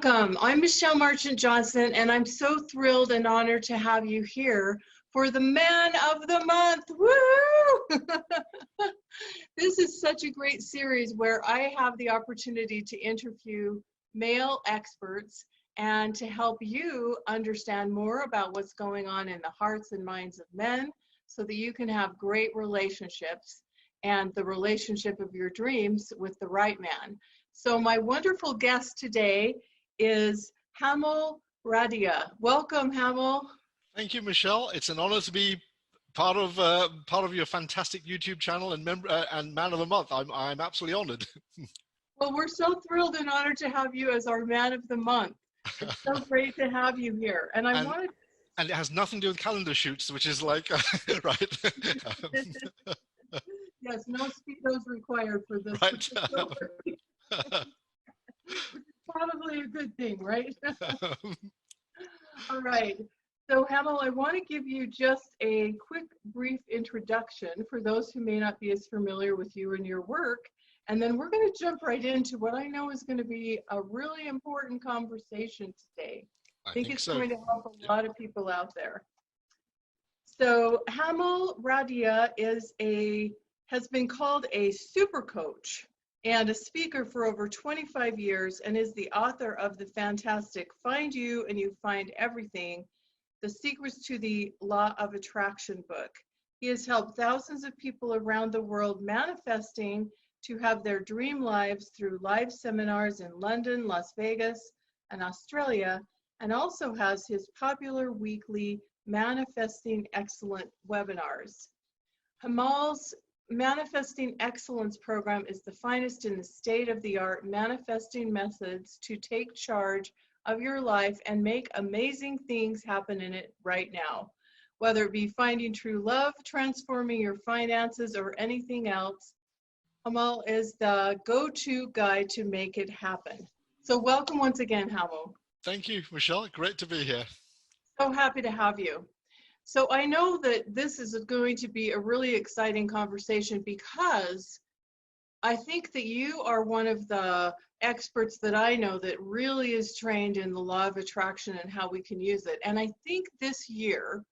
Welcome. I'm Michelle Marchant Johnson, and I'm so thrilled and honored to have you here for the Man of the Month. Woo! This is such a great series where I have the opportunity to interview male experts and to help you understand more about what's going on in the hearts and minds of men so that you can have great relationships and the relationship of your dreams with the right man. So my wonderful guest today is Hemal Radia. Welcome, Hemal. Thank you, Michelle. It's an honor to be part of your fantastic YouTube channel and Man of the Month. I'm absolutely honored. Well, we're so thrilled and honored to have you as our Man of the Month. It's so great to have you here. And it has nothing to do with calendar shoots, which is like right. Yes, no speedos required for this. Right. Probably a good thing, right? All right. So, Hemal, I want to give you just a quick, brief introduction for those who may not be as familiar with you and your work. And then we're going to jump right into what I know is going to be a really important conversation today. I think it's going to help a lot of people out there. So, Hemal Radia has been called a super coach and a speaker for over 25 years and is the author of the fantastic Find You and You Find Everything, The Secrets to the Law of Attraction book. He has helped thousands of people around the world manifesting to have their dream lives through live seminars in London, Las Vegas, and Australia, and also has his popular weekly Manifesting Excellent webinars. Hemal's Manifesting Excellence program is the finest in the state-of-the-art manifesting methods to take charge of your life and make amazing things happen in it right now. Whether it be finding true love, transforming your finances, or anything else, Hemal is the go-to guide to make it happen. So welcome once again, Hemal. Thank you, Michelle. Great to be here. So happy to have you. So I know that this is going to be a really exciting conversation because I think that you are one of the experts that I know that really is trained in the law of attraction and how we can use it. And I think this year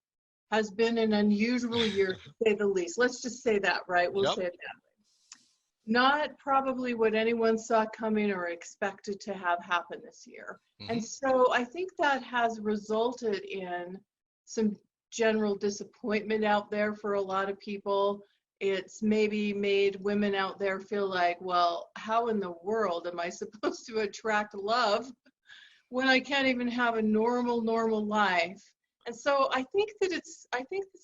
has been an unusual year, to say the least. Let's just say that, right? We'll say it that way. Not probably what anyone saw coming or expected to have happen this year. Mm-hmm. And so I think that has resulted in some general disappointment out there for a lot of people. It's maybe made women out there feel like, well, how in the world am I supposed to attract love when I can't even have a normal life? And so I think this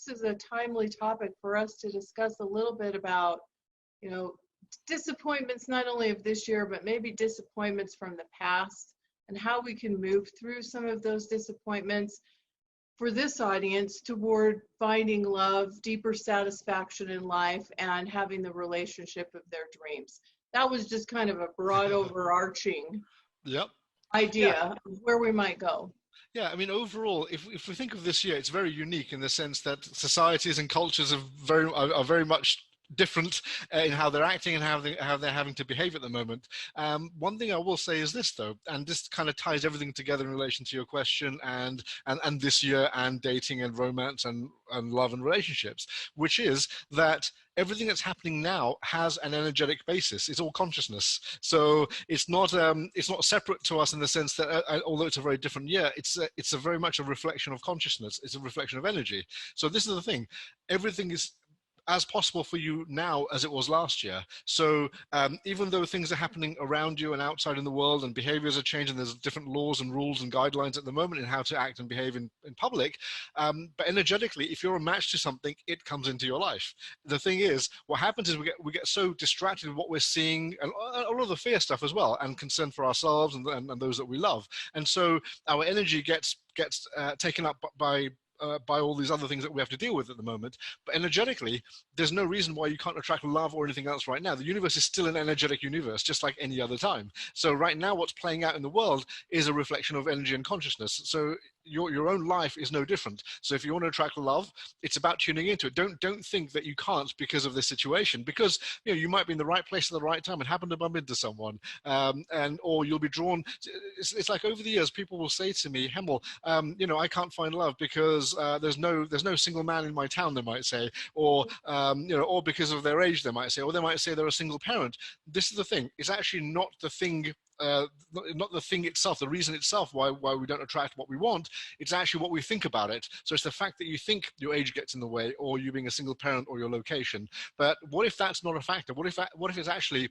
is a timely topic for us to discuss a little bit about, disappointments not only of this year, but maybe disappointments from the past and how we can move through some of those disappointments for this audience toward finding love, deeper satisfaction in life, and having the relationship of their dreams. That was just kind of a broad overarching idea of where we might go. Yeah, I mean, overall, if we think of this year, it's very unique in the sense that societies and cultures are very much different in how they're acting and how they're having to behave at the moment. One thing I will say is this, though, and this kind of ties everything together in relation to your question and this year and dating and romance and love and relationships, which is that everything that's happening now has an energetic basis. It's all consciousness. So it's not separate to us in the sense that although it's a very different year, it's a very much a reflection of consciousness. It's a reflection of energy. So this is the thing. Everything is as possible for you now as it was last year. So even though things are happening around you and outside in the world and behaviors are changing, there's different laws and rules and guidelines at the moment in how to act and behave in public. But energetically, if you're a match to something, it comes into your life. The thing is, what happens is we get so distracted with what we're seeing and a lot of the fear stuff as well, and concern for ourselves and those that we love. And so our energy gets taken up by all these other things that we have to deal with at the moment. But energetically, there's no reason why you can't attract love or anything else right now. The universe is still an energetic universe, just like any other time. So right now, what's playing out in the world is a reflection of energy and consciousness. So your own life is no different. So if you want to attract love, it's about tuning into it. Don't think that you can't because of this situation, because you might be in the right place at the right time and happen to bump into someone, and or you'll be drawn. It's like over the years, people will say to me, Hemal, I can't find love because there's no single man in my town, they might say, or or because of their age, they might say, or they might say they're a single parent. This is the thing. It's actually not the thing. Not the thing itself, the reason itself why we don't attract what we want. It's actually what we think about it. So it's the fact that you think your age gets in the way, or you being a single parent, or your location. But what if that's not a factor? What if it's actually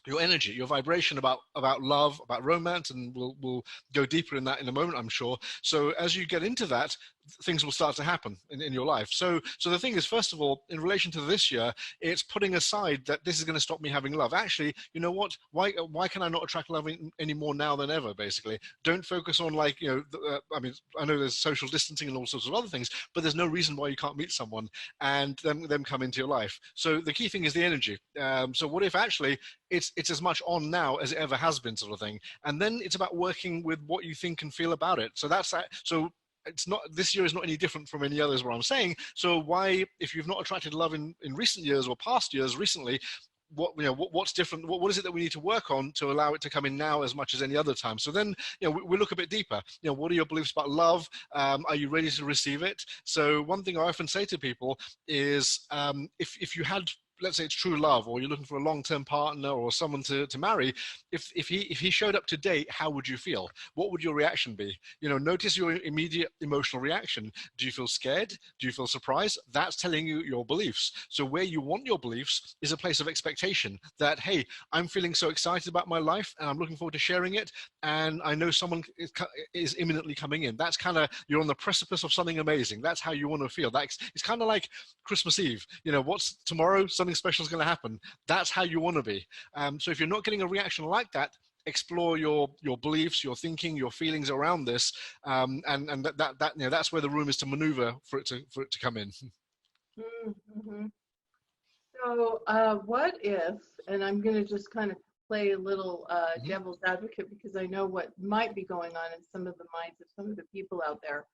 your energy, your vibration about love, about romance, and we'll go deeper in that in a moment, I'm sure. So as you get into that, things will start to happen in your life. So the thing is, first of all, in relation to this year, it's putting aside that this is going to stop me having love. Actually, you know what? Why can I not attract love any more now than ever? Basically, don't focus on I mean, I know there's social distancing and all sorts of other things, but there's no reason why you can't meet someone and them come into your life. So the key thing is the energy. So what if actually it's as much on now as it ever has been, sort of thing. And then it's about working with what you think and feel about it. So that's that. So it's not, this year is not any different from any others, what I'm saying. So why, if you've not attracted love in recent years or past years recently, what's different? What is it that we need to work on to allow it to come in now as much as any other time? So then, we look a bit deeper. What are your beliefs about love? Are you ready to receive it? So one thing I often say to people is, if you had, let's say it's true love, or you're looking for a long-term partner or someone to marry, if he showed up today, how would you feel? What would your reaction be? Notice your immediate emotional reaction. Do you feel scared? Do you feel surprised? That's telling you your beliefs. So where you want your beliefs is a place of expectation that, hey, I'm feeling so excited about my life and I'm looking forward to sharing it, and I know someone is imminently coming in. That's kind of, you're on the precipice of something amazing. That's how you want to feel. It's kind of like Christmas Eve. What's tomorrow? Something special is going to happen. That's how you want to be. So if you're not getting a reaction like that, explore your beliefs, your thinking, your feelings around this, and that's where the room is to maneuver for it to come in. Mm-hmm. So what if, and I'm going to just kind of play a little devil's advocate, because I know what might be going on in some of the minds of some of the people out there.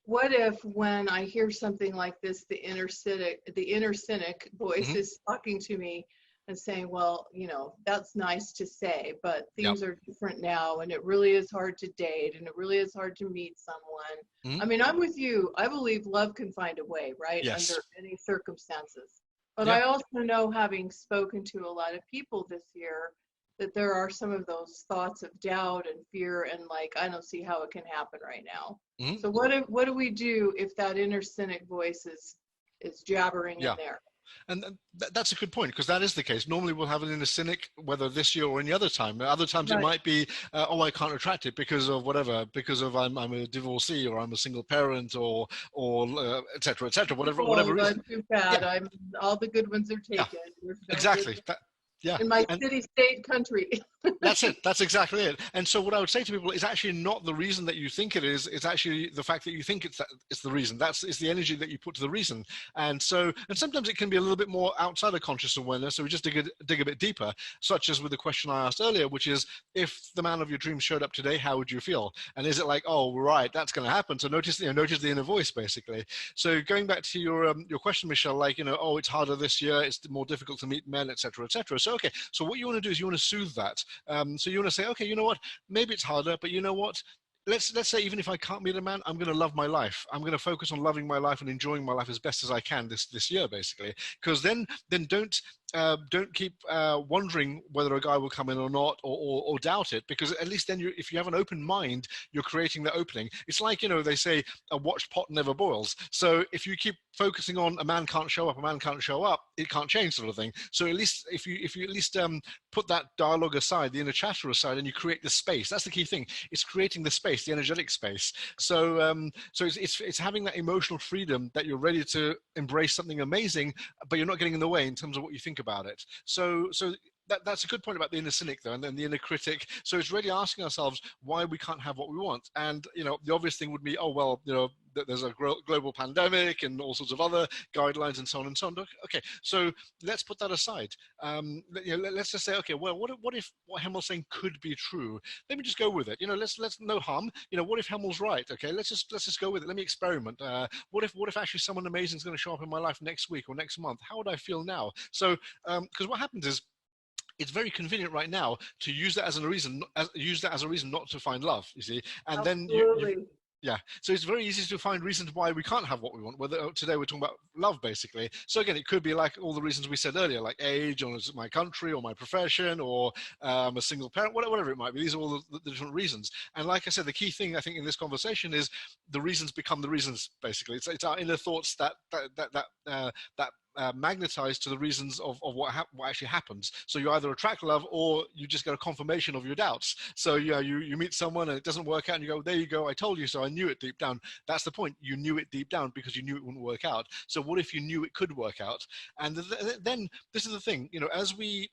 What if, when I hear something like this, the inner cynic voice is talking to me and saying, well, that's nice to say, but things are different now, and it really is hard to date, and it really is hard to meet someone. I mean, I'm with you. I believe love can find a way, right? Yes. Under any circumstances. But I also know, having spoken to a lot of people this year, that there are some of those thoughts of doubt and fear, and like, I don't see how it can happen right now. So what do we do if that inner cynic voice is jabbering in there? And that's a good point, because that is the case. Normally we'll have an inner cynic, whether this year or any other time. Other times it might be, I can't attract it because of whatever, because of I'm a divorcee, or I'm a single parent, or et cetera, whatever reason. Too bad. All the good ones are taken. Exactly. In my city, state, country. That's it. That's exactly it. And so what I would say to people is actually not the reason that you think it is. It's actually the fact that you think it's the reason. It's the energy that you put to the reason. And sometimes it can be a little bit more outside of conscious awareness. So we just dig a bit deeper, such as with the question I asked earlier, which is, if the man of your dreams showed up today, how would you feel? And is it like, oh, right, that's going to happen? So notice the inner voice, basically. So going back to your question, Michelle, like, oh, it's harder this year, it's more difficult to meet men, etc., etc. So okay, so what you want to do is you want to soothe that. So you want to say, okay, you know what, maybe it's harder, but you know what, let's say, even if I can't meet a man, I'm going to love my life. I'm going to focus on loving my life and enjoying my life as best as I can this year, basically. Because then don't keep wondering whether a guy will come in or not, or doubt it, because at least then if you have an open mind, you're creating the opening. It's like, they say a watched pot never boils. So if you keep focusing on a man can't show up, it can't change, sort of thing. So at least if you at least put that dialogue aside, the inner chatter aside, and you create the space. That's the key thing. It's creating the space, the energetic space. So it's having that emotional freedom that you're ready to embrace something amazing, but you're not getting in the way in terms of what you think about it. So that's a good point about the inner cynic, though, and then the inner critic. So it's really asking ourselves why we can't have what we want. And, the obvious thing would be, oh, well, there's a global pandemic and all sorts of other guidelines and so on and so on. Okay, so let's put that aside. Let's just say, okay, well, what if what Hemel's saying could be true? Let me just go with it. Let's no harm. What if Hemel's right? Okay, let's just go with it. Let me experiment. What if actually someone amazing is going to show up in my life next week or next month? How would I feel now? So, because what happens is, it's very convenient right now to use that as a reason, not to find love, you see, and Absolutely. then yeah, so it's very easy to find reasons why we can't have what we want. Whether today we're talking about love, basically. So again, it could be like all the reasons we said earlier, like age, or my country, or my profession, or a single parent, whatever it might be. These are all the different reasons. And like I said, the key thing I think in this conversation is the reasons become the reasons. Basically, it's our inner thoughts that magnetize to the reasons of what actually happens. So you either attract love, or you just get a confirmation of your doubts. So you meet someone and it doesn't work out, and you go, there you go, I told you so. I knew it deep down. That's the point. You knew it deep down because you knew it wouldn't work out. So what if you knew it could work out? And then this is the thing, as we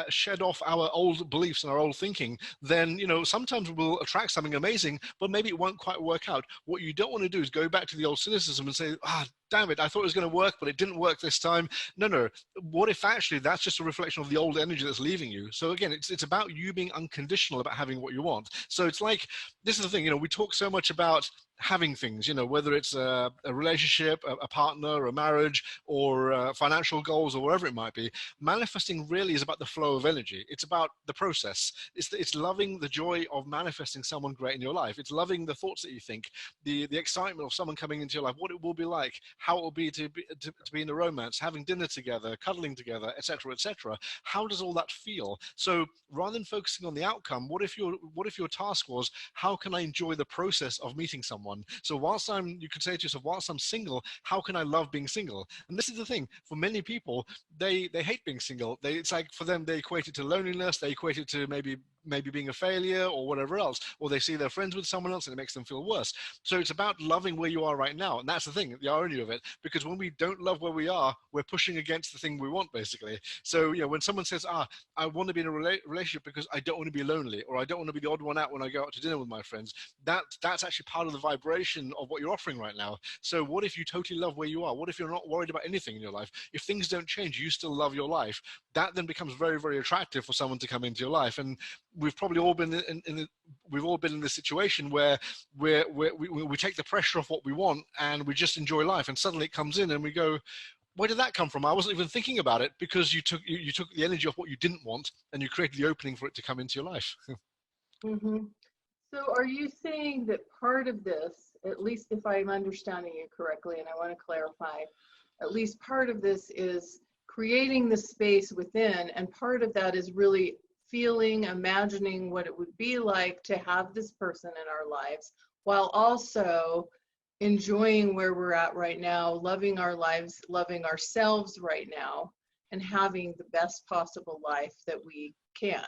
shed off our old beliefs and our old thinking, then sometimes we'll attract something amazing, but maybe it won't quite work out. What you don't want to do is go back to the old cynicism and say, damn it, I thought it was going to work, but it didn't work this time. No. What if actually that's just a reflection of the old energy that's leaving you? So again, it's about you being unconditional about having what you want. So it's like, this is the thing, we talk so much about having things, whether it's a relationship, a partner, a marriage, or financial goals, or whatever it might be. Manifesting really is about the flow of energy. It's about the process. It's loving the joy of manifesting someone great in your life. It's loving the thoughts that you think, the excitement of someone coming into your life, what it will be like, how it will be to be in a romance, having dinner together, cuddling together, etc., etc. How does all that feel? So rather than focusing on the outcome, what if your task was, how can I enjoy the process of meeting someone? So you could say to yourself, whilst I'm single, how can I love being single? And this is the thing, for many people, they hate being single. It's like, for them, they equate it to loneliness, they equate it to maybe being a failure or whatever else, or they see their friends with someone else and it makes them feel worse. So it's about loving where you are right now. And that's the thing, the irony of it, because when we don't love where we are, we're pushing against the thing we want, basically. So when someone says, I want to be in a relationship because I don't want to be lonely, or I don't want to be the odd one out when I go out to dinner with my friends, that's actually part of the vibration of what you're offering right now. So what if you totally love where you are? What if you're not worried about anything in your life? If things don't change, you still love your life. That then becomes very, very attractive for someone to come into your life. And we've probably all been in this situation where we take the pressure off what we want and we just enjoy life, and suddenly it comes in and we go, where did that come from? I wasn't even thinking about it, because you took the energy off what you didn't want and you created the opening for it to come into your life. Mm-hmm. So are you saying that part of this, at least if I'm understanding you correctly, and I want to clarify, at least part of this is creating the space within, and part of that is really feeling, imagining what it would be like to have this person in our lives, while also enjoying where we're at right now, loving our lives, loving ourselves right now, and having the best possible life that we can.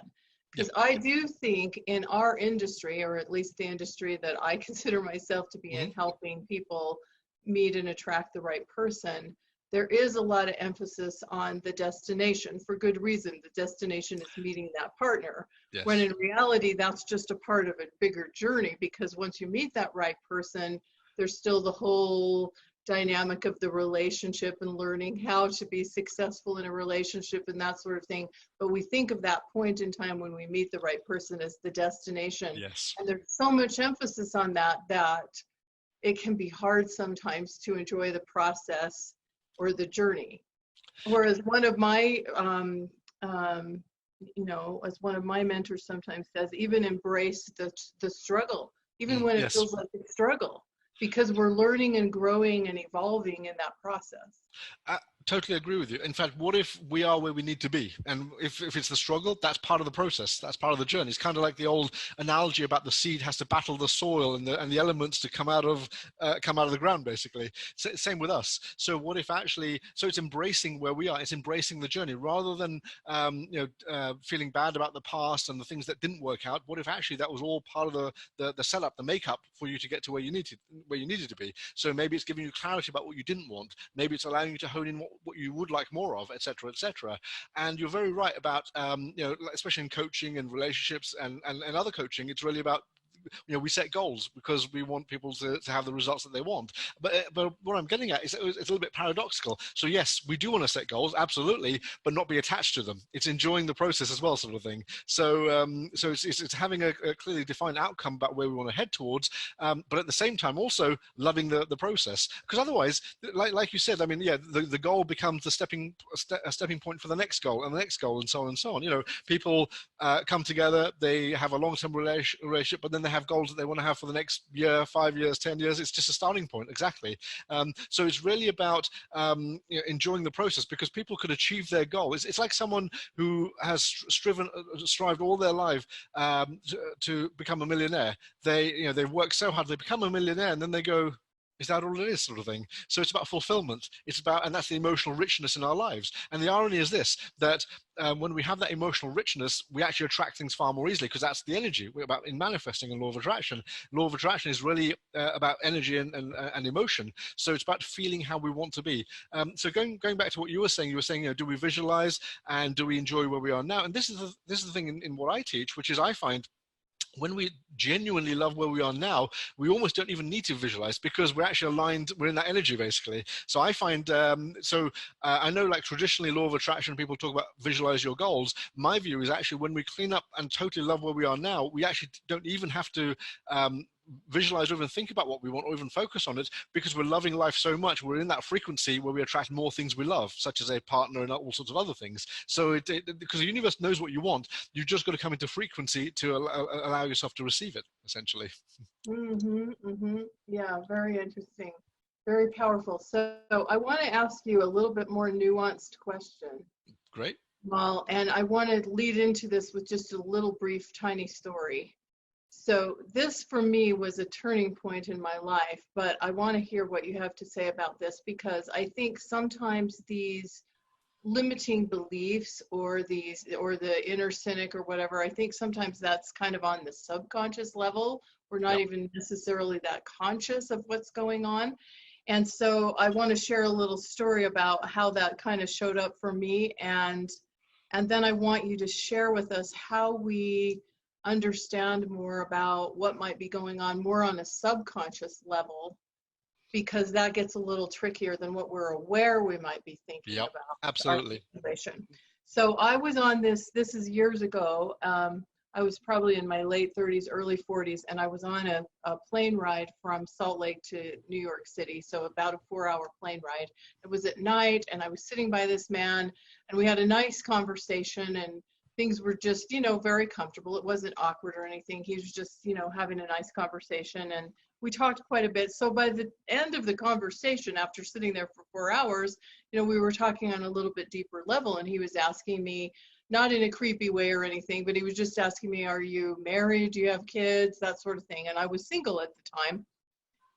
Because I do think in our industry, or at least the industry that I consider myself to be in, helping people meet and attract the right person, there is a lot of emphasis on the destination, for good reason. The destination is meeting that partner, when in reality, that's just a part of a bigger journey, because once you meet that right person, there's still the whole dynamic of the relationship and learning how to be successful in a relationship and that sort of thing. But we think of that point in time when we meet the right person as the destination. Yes. And there's so much emphasis on that it can be hard sometimes to enjoy the process or the journey. Whereas one of my, as one of my mentors sometimes says, even embrace the struggle, even when it feels like a struggle, because we're learning and growing and evolving in that process. I totally agree with you. In fact, what if we are where we need to be? And if it's the struggle, that's part of the process. That's part of the journey. It's kind of like the old analogy about the seed has to battle the soil and the elements to come out of the ground, basically. Same with us. So what if actually, so it's embracing where we are. It's embracing the journey rather than, feeling bad about the past and the things that didn't work out. What if actually that was all part of the setup, the makeup for you to get to where you needed to be? So maybe it's giving you clarity about what you didn't want. Maybe it's allowing you to hone in what what you would like more of, etc., etc. And you're very right about, especially in coaching and relationships and other coaching, it's really about, we set goals because we want people to have the results that they want. But what I'm getting at is it's a little bit paradoxical. So yes, we do want to set goals, absolutely, but not be attached to them. It's enjoying the process as well, sort of thing. So it's having a clearly defined outcome about where we want to head towards, but at the same time also loving the process. Because otherwise, like you said, I mean, yeah, the goal becomes a stepping point for the next goal and the next goal and so on and so on. People come together, they have a long-term relationship, but then they have goals that they want to have for the next year, 5 years, 10 years. It's just a starting point, exactly. So it's really about enjoying the process, because people could achieve their goal. It's like someone who has strived all their life to become a millionaire. They work so hard, they become a millionaire, and then they go, is that all it is, sort of thing? So it's about fulfillment. It's about, and that's the emotional richness in our lives. And the irony is this, that when we have that emotional richness, we actually attract things far more easily, because that's the energy. We're about in manifesting a law of attraction. Law of attraction is really about energy and emotion. So it's about feeling how we want to be. So going back to what you were saying, do we visualize and do we enjoy where we are now? And this is the thing in what I teach, which is I find, when we genuinely love where we are now, we almost don't even need to visualize, because we're actually aligned, we're in that energy, basically. So I find, I know, like, traditionally law of attraction, people talk about visualize your goals. My view is actually, when we clean up and totally love where we are now, we actually don't even have to visualize or even think about what we want or even focus on it, because we're loving life so much. We're in that frequency where we attract more things we love, such as a partner and all sorts of other things. So because the universe knows what you want, you've just got to come into frequency to allow yourself to receive it, essentially. Yeah, very interesting, very powerful. So I want to ask you a little bit more nuanced question. Great. Well, and I want to lead into this with just a little brief tiny story. So this for me was a turning point in my life, but I want to hear what you have to say about this, because I think sometimes these limiting beliefs or the inner cynic or whatever, I think sometimes that's kind of on the subconscious level. We're not even necessarily that conscious of what's going on. And so I want to share a little story about how that kind of showed up for me, and then I want you to share with us how we understand more about what might be going on more on a subconscious level, because that gets a little trickier than what we're aware we might be thinking about. Absolutely. So I was on this is years ago. I was probably in my late 30s, early 40s, and I was on a plane ride from Salt Lake to New York City, so about a 4-hour plane ride. It was at night, and I was sitting by this man, and we had a nice conversation, and things were just, very comfortable. It wasn't awkward or anything. He was just, having a nice conversation, and we talked quite a bit. So by the end of the conversation, after sitting there for 4 hours, we were talking on a little bit deeper level, and he was asking me, not in a creepy way or anything, but he was just asking me, are you married? Do you have kids? That sort of thing. And I was single at the time.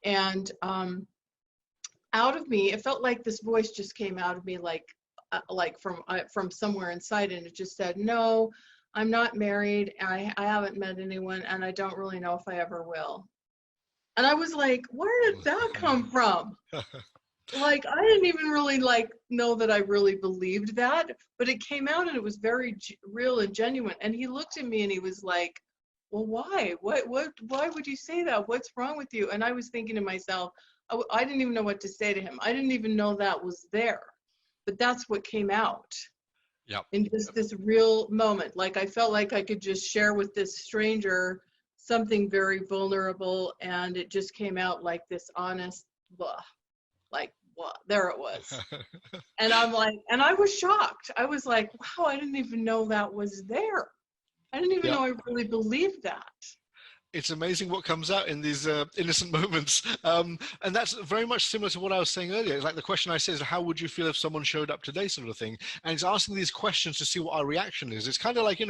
And out of me, it felt like this voice just came out of me like from somewhere inside, and it just said, no, I'm not married. I haven't met anyone, and I don't really know if I ever will. And I was like, where did that come from? Like, I didn't even really know that I really believed that, but it came out and it was very real and genuine. And he looked at me and he was like, well, why? Why would you say that? What's wrong with you? And I was thinking to myself, I didn't even know what to say to him. I didn't even know that was there, but that's what came out. In just this real moment. Like, I felt like I could just share with this stranger something very vulnerable, and it just came out like this honest, blah. Like, what? There it was. And I'm like, and I was shocked. I was like, wow, I didn't even know that was there. I didn't even know I really believed that. It's amazing what comes out in these innocent moments. And that's very much similar to what I was saying earlier. It's like the question I said is, how would you feel if someone showed up today, sort of thing? And it's asking these questions to see what our reaction is. It's kind of like,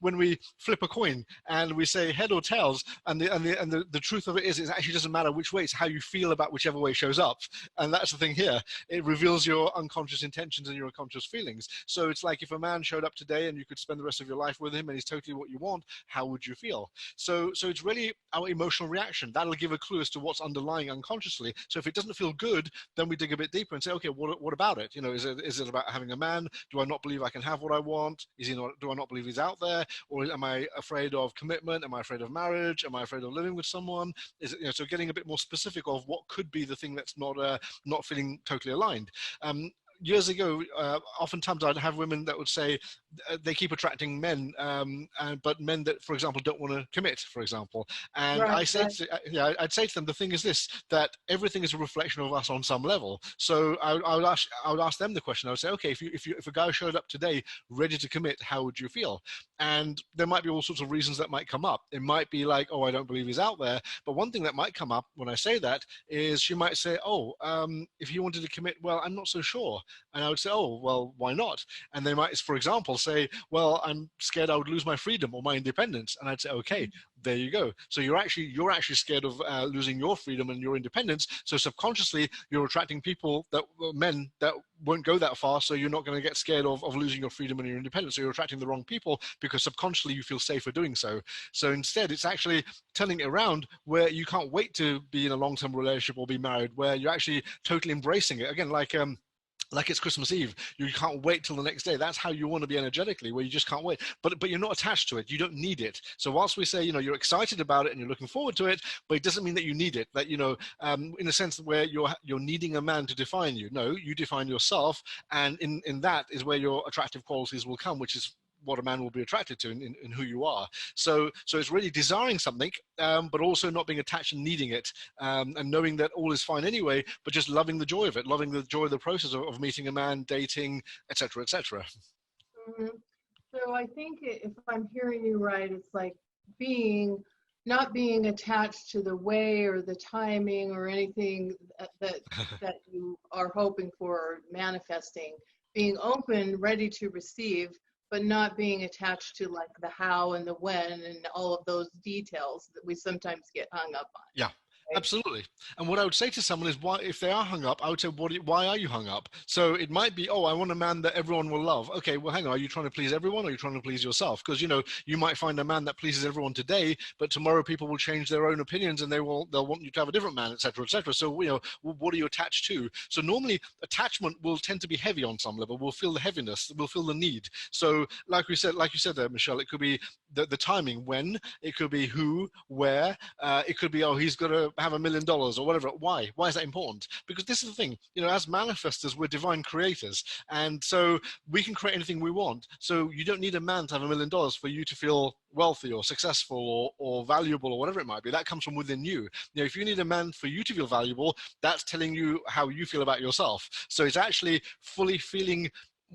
when we flip a coin and we say head or tails, and the truth of it is, it actually doesn't matter which way. It's how you feel about whichever way shows up. And that's the thing here. It reveals your unconscious intentions and your unconscious feelings. So it's like, if a man showed up today and you could spend the rest of your life with him and he's totally what you want, how would you feel? So it's really really our emotional reaction. That'll give a clue as to what's underlying unconsciously. So if it doesn't feel good, then we dig a bit deeper and say, okay, what about it? You know, is it about having a man? Do I not believe I can have what I want? Do I not believe he's out there? Or am I afraid of commitment? Am I afraid of marriage? Am I afraid of living with someone? Is it, you know, so getting a bit more specific of what could be the thing that's not feeling totally aligned. Years ago, oftentimes I'd have women that would say they keep attracting men, but men that, for example, don't want to commit, for example. And Right, I say, I'd say to them, the thing is this, that everything is a reflection of us on some level. So I would ask them the question. I would say, okay, if a guy showed up today ready to commit, how would you feel? And there might be all sorts of reasons that might come up. It might be like, oh, I don't believe he's out there. But one thing that might come up when I say that is she might say, oh, if he wanted to commit, well, I'm not so sure. And I would say, oh, well, why not? And they might, for example, say, well, I'm scared I would lose my freedom or my independence. And I'd say, okay, there you go. So you're actually scared of losing your freedom and your independence. So subconsciously, you're attracting men that won't go that far. So you're not going to get scared of losing your freedom and your independence. So you're attracting the wrong people because subconsciously you feel safer doing so. So instead, it's actually turning it around where you can't wait to be in a long-term relationship or be married, where you're actually totally embracing it. Again, like it's Christmas Eve, you can't wait till the next day. That's how you want to be energetically, where you just can't wait. But you're not attached to it. You don't need it. So whilst we say, you know, you're excited about it and you're looking forward to it, but it doesn't mean that you need it. That, you know, in a sense where you're needing a man to define you. No, you define yourself, and in that is where your attractive qualities will come, which is what a man will be attracted to in who you are. So it's really desiring something, but also not being attached and needing it, and knowing that all is fine anyway, but just loving the joy of it, loving the joy of the process of meeting a man, dating, etc., etc. Mm-hmm. So I think if I'm hearing you right, it's like not being attached to the way or the timing or anything that you are hoping for or manifesting, being open, ready to receive, but not being attached to like the how and the when and all of those details that we sometimes get hung up on. Yeah. Absolutely. And what I would say to someone is, why, if they are hung up, I would say, why are you hung up? So it might be, oh, I want a man that everyone will love. Okay, well, hang on. Are you trying to please everyone or are you trying to please yourself? Because, you know, you might find a man that pleases everyone today, but tomorrow people will change their own opinions and they'll want you to have a different man, etc., etc. So, you know, what are you attached to? So normally attachment will tend to be heavy on some level. We'll feel the heaviness. We'll feel the need. So like you said there, Michelle, it could be the timing, when, it could be who, where, it could be, oh, he's got to have $1 million or whatever. Why is that important? Because this is the thing, you know, as manifestors, we're divine creators, and so we can create anything we want. So you don't need a man to have $1 million for you to feel wealthy or successful or valuable or whatever it might be. That comes from within you. You know, if you need a man for you to feel valuable, that's telling you how you feel about yourself. So it's actually fully feeling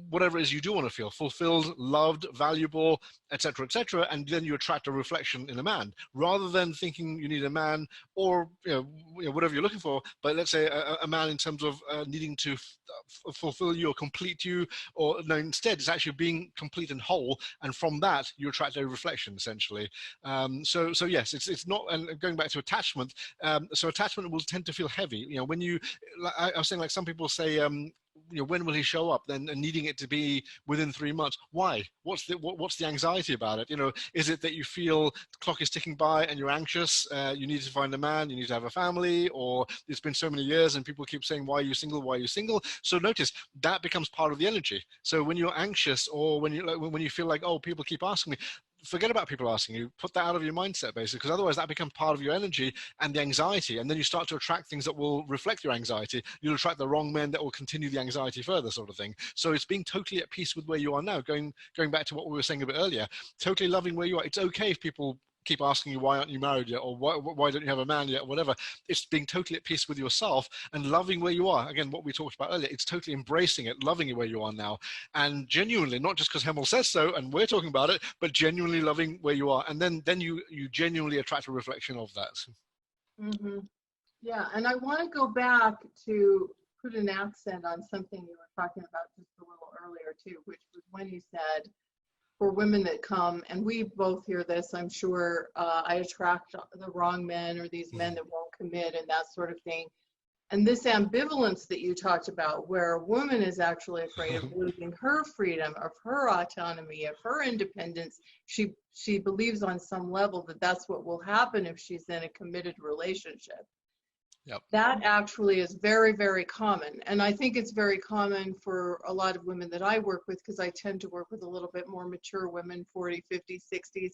whatever it is you do want to feel, fulfilled, loved, valuable, etc., etc., and then you attract a reflection in a man, rather than thinking you need a man or you know whatever you're looking for. But let's say a man in terms of needing to fulfill you or complete you, or no, instead it's actually being complete and whole, and from that you attract a reflection essentially. So yes, it's not. And going back to attachment, so attachment will tend to feel heavy. You know, when you, I was saying, like some people say, you know, when will he show up? Then, and needing it to be within 3 months. Why? What's the anxiety about it? You know, is it that you feel the clock is ticking by and you're anxious? You need to find a man. You need to have a family, or it's been so many years and people keep saying, "Why are you single? Why are you single?" So notice that becomes part of the energy. So when you're anxious, or when you feel like, oh, people keep asking me, forget about people asking you. Put that out of your mindset, basically, because otherwise that becomes part of your energy and the anxiety, and then you start to attract things that will reflect your anxiety. You'll attract the wrong men that will continue the anxiety further, sort of thing. So it's being totally at peace with where you are now. Going back to what we were saying a bit earlier, totally loving where you are. It's okay if people keep asking you, why aren't you married yet, or why don't you have a man yet, or whatever. It's being totally at peace with yourself and loving where you are. Again, what we talked about earlier, it's totally embracing it, loving it where you are now, and genuinely, not just because Hemal says so and we're talking about it, but genuinely loving where you are, and then you genuinely attract a reflection of that. Mm-hmm. Yeah, and I want to go back to put an accent on something you were talking about just a little earlier too, which was when you said, for women that come, and we both hear this, I'm sure, I attract the wrong men, or these men that won't commit and that sort of thing. And this ambivalence that you talked about, where a woman is actually afraid of losing her freedom, of her autonomy, of her independence, she believes on some level that that's what will happen if she's in a committed relationship. Yep. That actually is very, very common. And I think it's very common for a lot of women that I work with, because I tend to work with a little bit more mature women, 40, 50, 60s.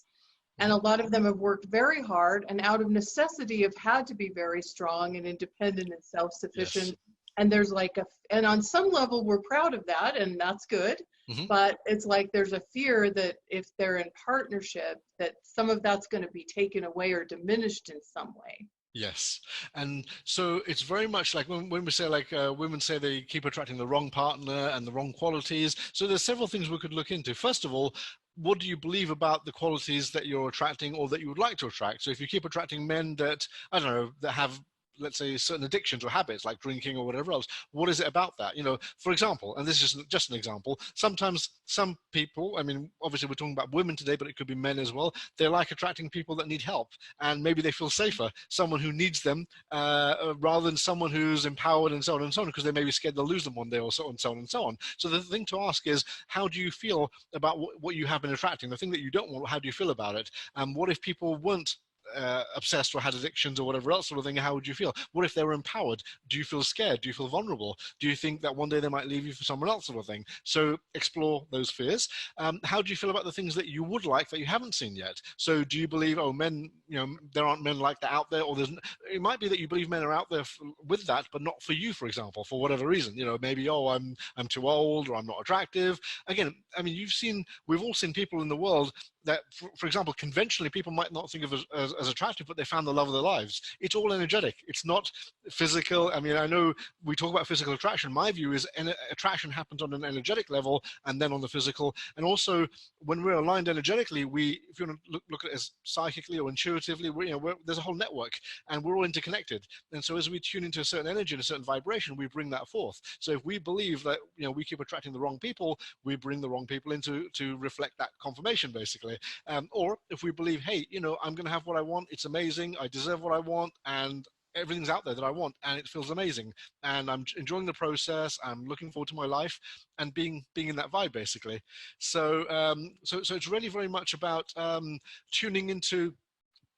And a lot of them have worked very hard and out of necessity have had to be very strong and independent and self-sufficient. Yes. And there's like and on some level we're proud of that, and that's good. But it's like there's a fear that if they're in partnership, that some of that's going to be taken away or diminished in some way. Yes. And so it's very much like when we say, like, women say they keep attracting the wrong partner and the wrong qualities. So there's several things we could look into. First of all, what do you believe about the qualities that you're attracting or that you would like to attract? So if you keep attracting men that, I don't know, that have, let's say, certain addictions or habits like drinking or whatever else, what is it about that? You know, for example, and this is just an example, sometimes some people, I mean, obviously we're talking about women today, but it could be men as well, they like attracting people that need help, and maybe they feel safer, someone who needs them, rather than someone who's empowered and so on and so on, because they may be scared they'll lose them one day, or so on and so on and so on. So the thing to ask is, how do you feel about what you have been attracting? The thing that you don't want, how do you feel about it? And what if people weren't obsessed or had addictions or whatever else sort of thing? How would you feel? What if they were empowered? Do you feel scared? Do you feel vulnerable? Do you think that one day they might leave you for someone else, sort of thing? So explore those fears. How do you feel about the things that you would like that you haven't seen yet? So do you believe, oh, men, you know, there aren't men like that out there? Or it might be that you believe men are out there with that, but not for you, for example, for whatever reason. You know, maybe, oh, I'm too old, or I'm not attractive. Again, I mean, we've all seen people in the world that, for example, conventionally people might not think of as attractive, but they found the love of their lives. It's all energetic. It's not physical. I mean, I know we talk about physical attraction. My view is attraction happens on an energetic level and then on the physical. And also, when we're aligned energetically, if you want to look at it as psychically or intuitively, there's a whole network, and we're all interconnected. And so as we tune into a certain energy and a certain vibration, we bring that forth. So if we believe that, we keep attracting the wrong people, we bring the wrong people in to reflect that confirmation, basically. Or if we believe, hey, I'm going to have what I want, it's amazing, I deserve what I want, and everything's out there that I want, and it feels amazing, and I'm enjoying the process, I'm looking forward to my life, and being in that vibe, basically. So so it's really very much about tuning into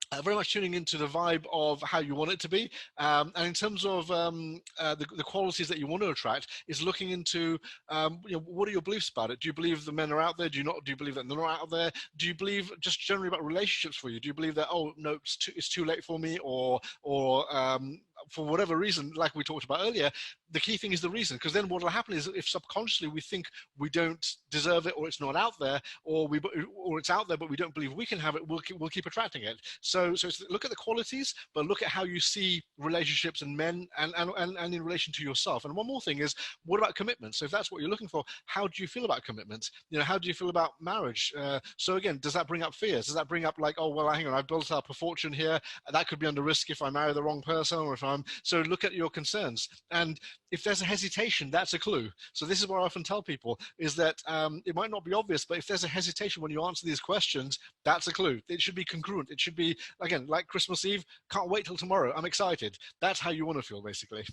the vibe of how you want it to be. And in terms of the qualities that you want to attract, is looking into, what are your beliefs about it? Do you believe the men are out there? Do you not? Do you believe that they're not out there? Do you believe just generally about relationships for you? Do you believe that, oh, no, it's too late for me, or for whatever reason, like we talked about earlier, the key thing is the reason, because then what will happen is, if subconsciously we think we don't deserve it, or it's not out there, or it's out there but we don't believe we can have it, we'll keep attracting it. So look at the qualities, but look at how you see relationships and men, and in relation to yourself. And one more thing is, what about commitment? So if that's what you're looking for, how do you feel about commitment? How do you feel about marriage? So again, does that bring up fears? Does that bring up, like, oh, well, hang on, I've built up a fortune here, that could be under risk if I marry the wrong person, or if so look at your concerns. And if there's a hesitation, that's a clue. So this is what I often tell people, is that it might not be obvious, but if there's a hesitation when you answer these questions, that's a clue. It should be congruent. It should be, again, like Christmas Eve, can't wait till tomorrow, I'm excited. That's how you want to feel, basically.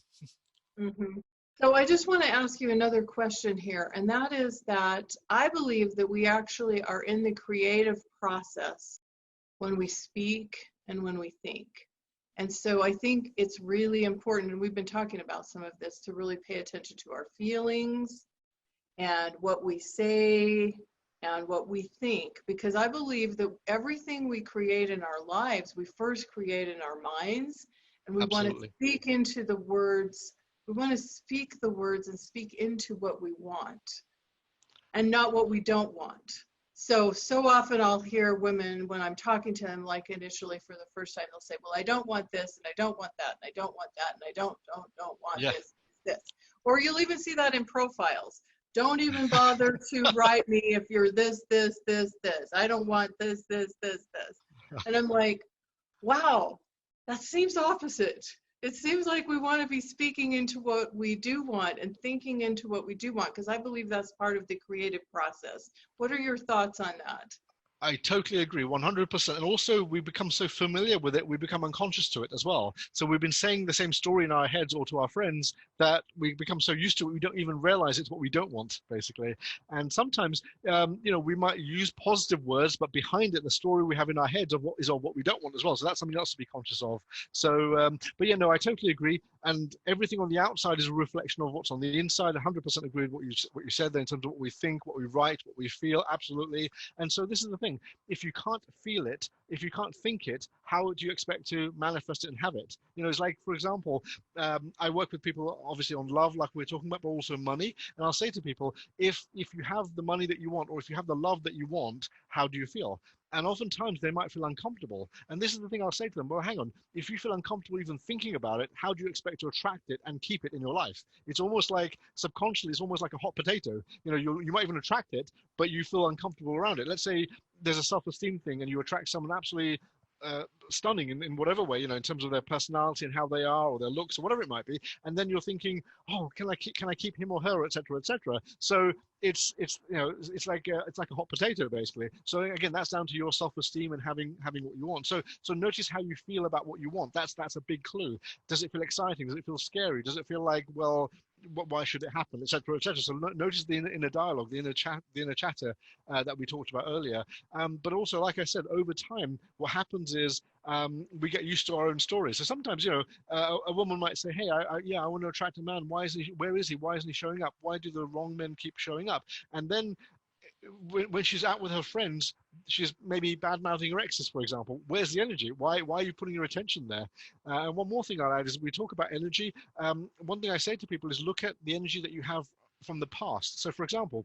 Mm-hmm. So I just want to ask you another question here, and that is that I believe that we actually are in the creative process when we speak and when we think. And so I think it's really important, and we've been talking about some of this, to really pay attention to our feelings and what we say and what we think, because I believe that everything we create in our lives, we first create in our minds, and we want to speak into the words. We want to speak the words and speak into what we want and not what we don't want. So often I'll hear women, when I'm talking to them, like initially for the first time, they'll say, well, I don't want this, and I don't want that, and I don't want that, and I don't want this. Or you'll even see that in profiles. Don't even bother to write me if you're this. I don't want this. And I'm like, wow, that seems opposite. It seems like we want to be speaking into what we do want and thinking into what we do want, because I believe that's part of the creative process. What are your thoughts on that? I totally agree, 100%. And also, we become so familiar with it, we become unconscious to it as well. So we've been saying the same story in our heads or to our friends that we become so used to it, we don't even realize it's what we don't want, basically. And sometimes, we might use positive words, but behind it, the story we have in our heads of what we don't want as well. So that's something else to be conscious of. So, but yeah, no, I totally agree. And everything on the outside is a reflection of what's on the inside. 100% agree with what you said there in terms of what we think, what we write, what we feel. Absolutely. And so this is the thing. If you can't feel it, if you can't think it, how do you expect to manifest it and have it? It's like, for example, I work with people obviously on love, like we're talking about, but also money. And I'll say to people, if you have the money that you want, or if you have the love that you want, how do you feel? And oftentimes they might feel uncomfortable. And this is the thing I'll say to them, well, hang on, if you feel uncomfortable even thinking about it, how do you expect to attract it and keep it in your life? It's almost like subconsciously, it's almost like a hot potato. You might even attract it, but you feel uncomfortable around it. Let's say there's a self-esteem thing and you attract someone absolutely stunning in whatever way, in terms of their personality and how they are, or their looks, or whatever it might be, and then you're thinking, oh, can I keep him or her, etc., etc. So it's like a hot potato basically. So again, that's down to your self-esteem and having what you want. So notice how you feel about what you want. That's a big clue. Does it feel exciting? Does it feel scary? Does it feel like, well, why should it happen, etc., etc.? So notice the inner dialogue, the inner chatter that we talked about earlier. But also, like I said, over time, what happens is we get used to our own stories. So sometimes, a woman might say, "Hey, I want to attract a man. Why isn't he? Where is he? Why isn't he showing up? Why do the wrong men keep showing up?" And then when she's out with her friends, she's maybe bad mouthing her exes, for example. Where's the energy? Why are you putting your attention there? And one more thing I'll add is, we talk about energy. One thing I say to people is, look at the energy that you have from the past. So, for example,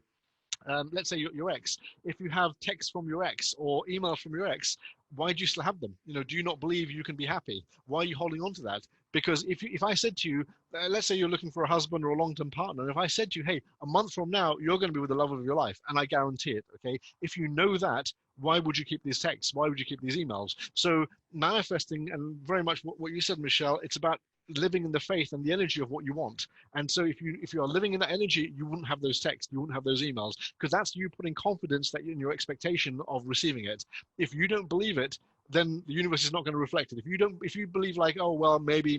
let's say your ex, if you have texts from your ex or emails from your ex, why do you still have them? Do you not believe you can be happy? Why are you holding on to that? Because if I said to you, let's say you're looking for a husband or a long-term partner, and if I said to you, hey, a month from now, you're going to be with the love of your life, and I guarantee it, okay? If you know that, why would you keep these texts? Why would you keep these emails? So manifesting, and very much what you said, Michelle, it's about living in the faith and the energy of what you want. And so if you are living in that energy, you wouldn't have those texts, you wouldn't have those emails, because that's you putting confidence that in your expectation of receiving it. If you don't believe it, then the universe is not going to reflect it. If you believe like, oh well, maybe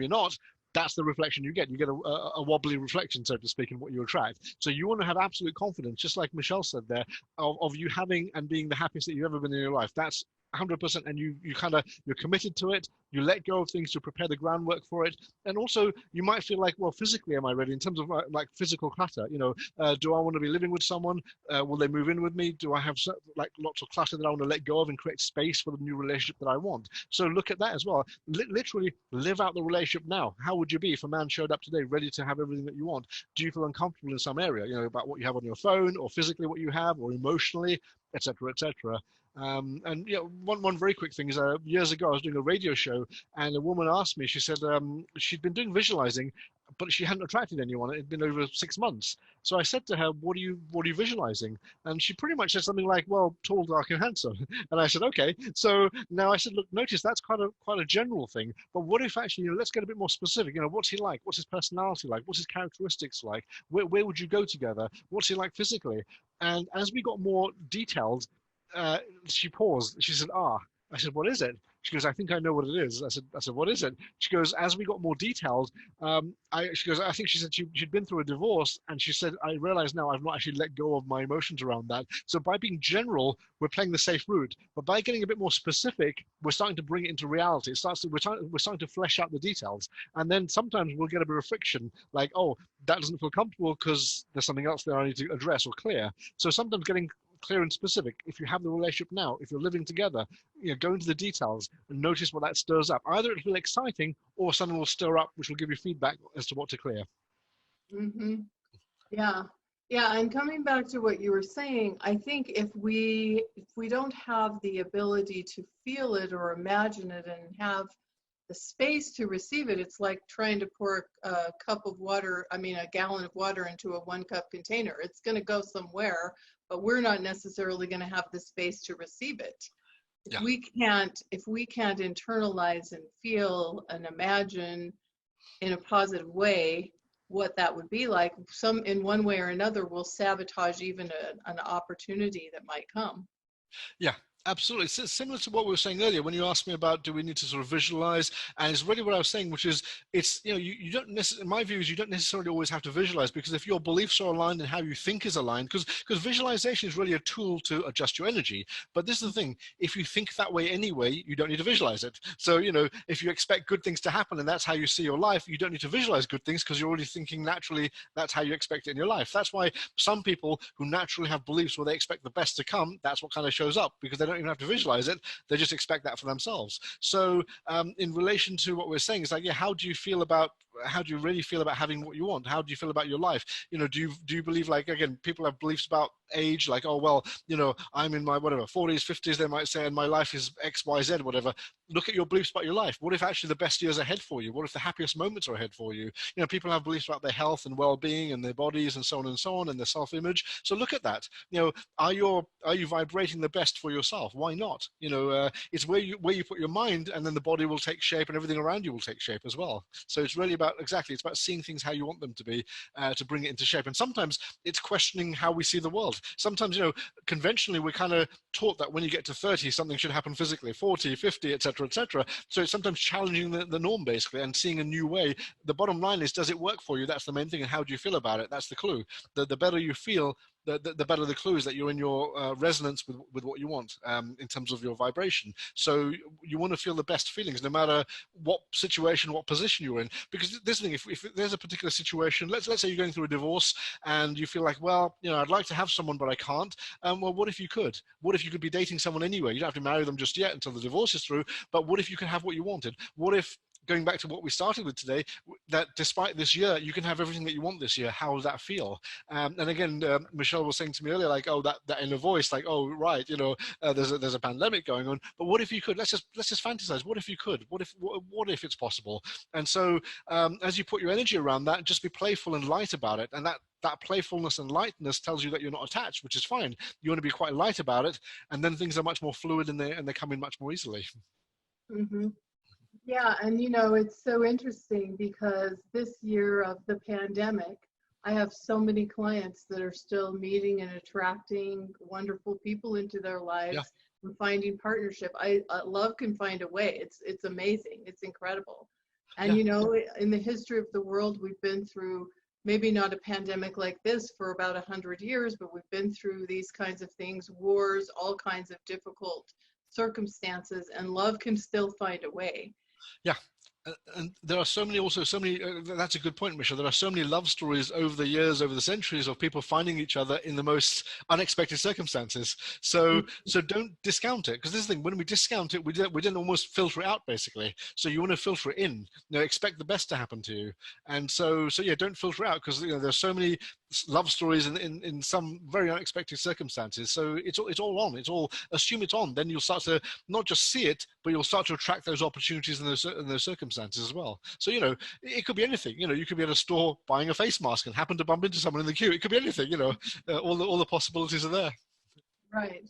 not, that's the reflection you get. You get a wobbly reflection, so to speak, in what you attract. So you want to have absolute confidence, just like Michelle said there, of you having and being the happiest that you've ever been in your life. That's 100%, and you're committed to it. You let go of things to prepare the groundwork for it. And also, you might feel like, well, physically, am I ready? In terms of like physical clutter, do I want to be living with someone? Will they move in with me? Do I have like lots of clutter that I want to let go of and create space for the new relationship that I want? So look at that as well. Literally live out the relationship now. How would you be if a man showed up today ready to have everything that you want? Do you feel uncomfortable in some area, about what you have on your phone, or physically what you have, or emotionally, etc., etc.? And one very quick thing is, years ago I was doing a radio show, and a woman asked me. She said she'd been doing visualizing, but she hadn't attracted anyone. It had been over 6 months. So I said to her, "What are you visualizing?" And she pretty much said something like, "Well, tall, dark, and handsome." And I said, "Okay." So now I said, "Look, notice that's quite a general thing. But what if actually, let's get a bit more specific. What's he like? What's his personality like? What's his characteristics like? Where would you go together? What's he like physically?" And as we got more detailed, she paused. She said, "Ah." I said, "What is it?" She goes, "I think I know what it is." I said, "What is it?" She goes, "As we got more detailed, she goes, I think she said she'd been through a divorce, and she said, I realize now I've not actually let go of my emotions around that. So by being general, we're playing the safe route, but by getting a bit more specific, we're starting to bring it into reality. We're starting to flesh out the details, and then sometimes we'll get a bit of friction, like, oh, that doesn't feel comfortable because there's something else there I need to address or clear. So sometimes getting clear and specific. If you have the relationship now, if you're living together, go into the details and notice what that stirs up. Either it'll feel exciting, or something will stir up, which will give you feedback as to what to clear. Mm-hmm. Yeah. And coming back to what you were saying, I think if we don't have the ability to feel it or imagine it and have the space to receive it, it's like trying to pour a gallon of water into a 1-cup container. It's going to go somewhere, but we're not necessarily going to have the space to receive it. If we can't internalize and feel and imagine in a positive way what that would be like, in one way or another will sabotage even an opportunity that might come. Yeah, absolutely. It's similar to what we were saying earlier when you asked me about do we need to sort of visualize, and it's really what I was saying, which is it's you don't necessarily. My view is you don't necessarily always have to visualize, because if your beliefs are aligned and how you think is aligned, because visualization is really a tool to adjust your energy. But this is the thing: if you think that way anyway, you don't need to visualize it. So if you expect good things to happen and that's how you see your life, you don't need to visualize good things because you're already thinking naturally that's how you expect it in your life. That's why some people who naturally have beliefs where they expect the best to come, that's what kind of shows up, because they don't even have to visualize it. They just expect that for themselves. So in relation to what we're saying, it's like, yeah, how do you really feel about having what you want? How do you feel about your life? Do you believe, like, again, people have beliefs about age, like, oh well, I'm in my whatever 40s, 50s, they might say, and my life is XYZ, whatever. Look at your beliefs about your life. What if actually the best years are ahead for you? What if the happiest moments are ahead for you? People have beliefs about their health and well-being and their bodies and so on and their self-image. So look at that. Are you vibrating the best for yourself? Why not? It's where you put your mind, and then the body will take shape and everything around you will take shape as well. So it's really about, exactly, it's about seeing things how you want them to be, to bring it into shape. And sometimes it's questioning how we see the world. Sometimes, conventionally we're kind of taught that when you get to 30 something should happen physically, 40, 50, etc., etc. So it's sometimes challenging the norm, basically, and seeing a new way. The bottom line is, does it work for you? That's the main thing. And how do you feel about it? That's the clue. The better you feel, the better the clue is that you're in your resonance with what you want, in terms of your vibration. So you want to feel the best feelings no matter what situation, what position you're in. Because this thing, if there's a particular situation, let's say you're going through a divorce and you feel like, well, I'd like to have someone but I can't. Well, what if you could? What if you could be dating someone anyway? You don't have to marry them just yet until the divorce is through. But what if you can have what you wanted? What if, going back to what we started with today, that despite this year, you can have everything that you want this year? How does that feel? And again, Michelle was saying to me earlier, like, oh, that inner voice, like, oh, right, there's a pandemic going on, but what if you could? Let's just fantasize. What if you could? What if it's possible? And so, as you put your energy around that, just be playful and light about it, and that playfulness and lightness tells you that you're not attached, which is fine. You want to be quite light about it, and then things are much more fluid, and they come in much more easily. Hmm. Yeah, and it's so interesting because this year of the pandemic, I have so many clients that are still meeting and attracting wonderful people into their Yeah, lives and finding partnership. Love can find a way. It's amazing. It's incredible. And yeah. in the history of the world, we've been through maybe not a pandemic like this for about 100 years, but we've been through these kinds of things, wars, all kinds of difficult circumstances, and love can still find a way. Yeah. And there are so many, that's a good point, Michelle. There are so many love stories over the years, over the centuries, of people finding each other in the most unexpected circumstances. So don't discount it, because this is the thing: when we discount it, we then almost filter it out, basically. So you want to filter it in. Expect the best to happen to you. And so yeah, don't filter it out, because there's so many love stories in some very unexpected circumstances. So it's all on. It's all, assume it's on. Then you'll start to not just see it, but you'll start to attract those opportunities in those circumstances as well. So it could be anything. You could be at a store buying a face mask and happen to bump into someone in the queue. It could be anything. All the possibilities are there. Right,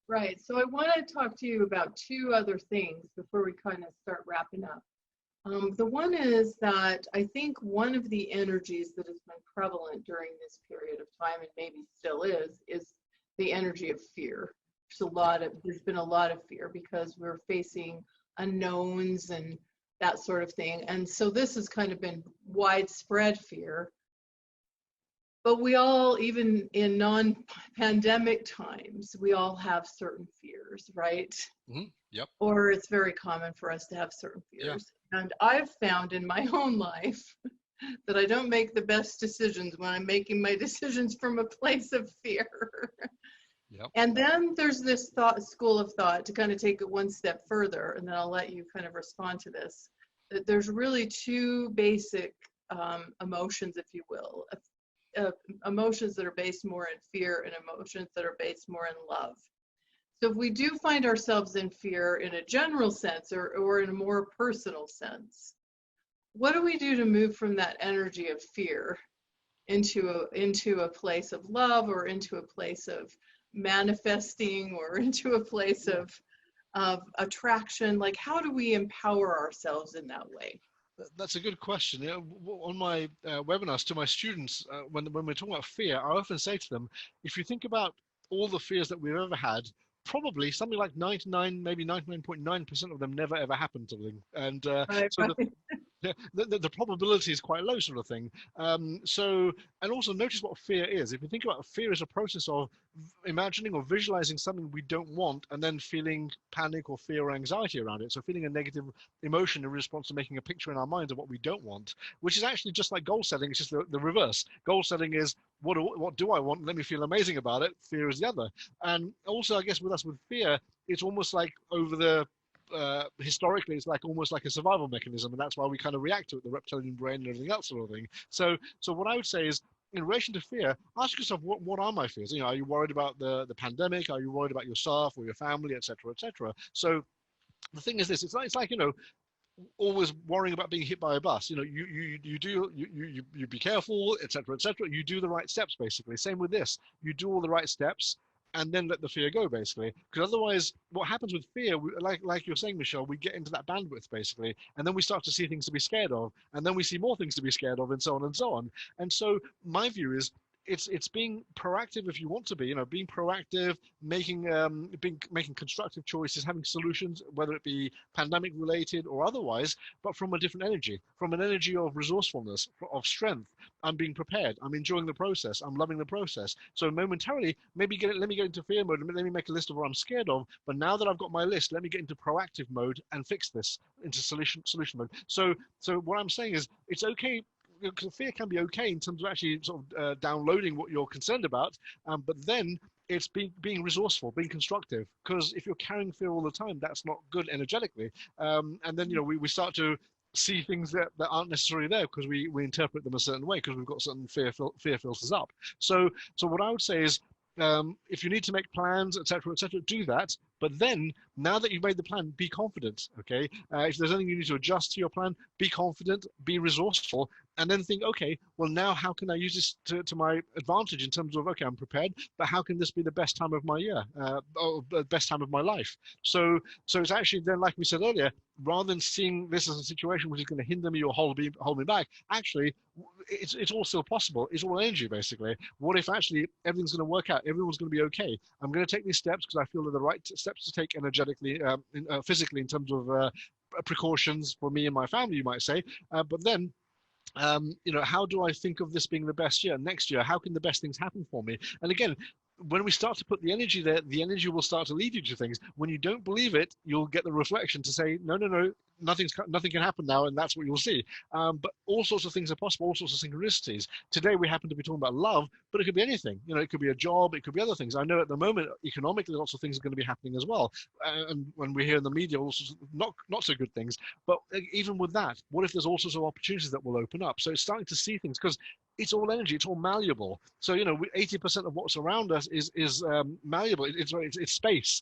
right. So I want to talk to you about two other things before we kind of start wrapping up. The one is that I think one of the energies that has been prevalent during this period of time, and maybe still is the energy of fear. There's been a lot of fear because we're facing unknowns and that sort of thing. And so this has kind of been widespread fear. But we all, even in non-pandemic times, we all have certain fears, right? Mm-hmm. Yep. Or it's very common for us to have certain Yeah. fears. And I've found in my own life that I don't make the best decisions when I'm making my decisions from a place of fear. Yep. And then there's this school of thought, to kind of take it one step further, and then I'll let you kind of respond to this, that there's really two basic emotions, if you will, emotions that are based more in fear and emotions that are based more in love. So if we do find ourselves in fear in a general sense, or in a more personal sense, what do we do to move from that energy of fear into a place of love, or into a place of manifesting, or into a place of attraction? Like, how do we empower ourselves in that way? That's a good question. On my webinars to my students, when we're talking about fear, I often say to them, if you think about all the fears that we've ever had, probably something like 99, maybe 99.9% of them never ever happen to them. And Right, so right. the probability is quite low, sort of thing. So, and also notice what fear is. If you think about it, fear is a process of imagining or visualizing something we don't want and then feeling panic or fear or anxiety around it. So feeling a negative emotion in response to making a picture in our minds of what we don't want, which is actually just like goal setting. It's just the reverse. Goal setting is what do I want? Let me feel amazing about it. Fear is the other. And also, I guess with us with fear, it's almost like over the historically, it's like almost like a survival mechanism, and that's why we kind of react to it, the reptilian brain and everything else, sort of thing. So what I would say is, in relation to fear, ask yourself, what are my fears? Are you worried about the pandemic? Are you worried about yourself or your family, etc., etc.? So the thing is this: it's like always worrying about being hit by a bus. You be careful, etc., etc. You do the right steps, basically. Same with this. You do all the right steps, and then let the fear go, basically. Because otherwise, what happens with fear, like you're saying, Michelle, we get into that bandwidth, basically, and then we start to see things to be scared of, and then we see more things to be scared of, and so on and so on. And so, my view is, it's being proactive if you want to be, being proactive, making constructive choices, having solutions, whether it be pandemic related or otherwise, but from a different energy, from an energy of resourcefulness, of strength. I'm being prepared. I'm enjoying the process. I'm loving the process. So momentarily, let me get into fear mode. Let me make a list of what I'm scared of. But now that I've got my list, let me get into proactive mode and fix this into solution mode. So what I'm saying is, it's okay. Fear can be okay in terms of actually sort of downloading what you're concerned about, but then it's being resourceful, being constructive. Because if you're carrying fear all the time, that's not good energetically. And then we start to see things that aren't necessarily there because we interpret them a certain way because we've got certain fear filters up. So what I would say is, if you need to make plans, etc., do that. But then, now that you've made the plan, be confident. Okay, if there's anything you need to adjust to your plan, be confident, be resourceful, and then think, okay, well, now how can I use this to my advantage in terms of, okay, I'm prepared, but how can this be the best time of my year, or the best time of my life? So it's actually then, like we said earlier, rather than seeing this as a situation which is going to hinder me or hold me back, actually, it's all still possible. It's all energy, basically. What if actually everything's going to work out? Everyone's going to be okay. I'm going to take these steps because I feel they're the right steps to take energetically, physically, in terms of precautions for me and my family, you might say. But then, how do I think of this being the best year next year? How can the best things happen for me? And again, when we start to put the energy there, the energy will start to lead you to things. When you don't believe it, you'll get the reflection to say, no, nothing can happen now, and that's what you'll see. But all sorts of things are possible, all sorts of synchronicities. Today we happen to be talking about love, but it could be anything. It could be a job, it could be other things. I know at the moment, economically, lots of things are going to be happening as well. And when we hear in the media, all sorts of not so good things. But even with that, what if there's all sorts of opportunities that will open up? So it's starting to see things, because it's all energy, it's all malleable. So 80% of what's around us is malleable. It's space.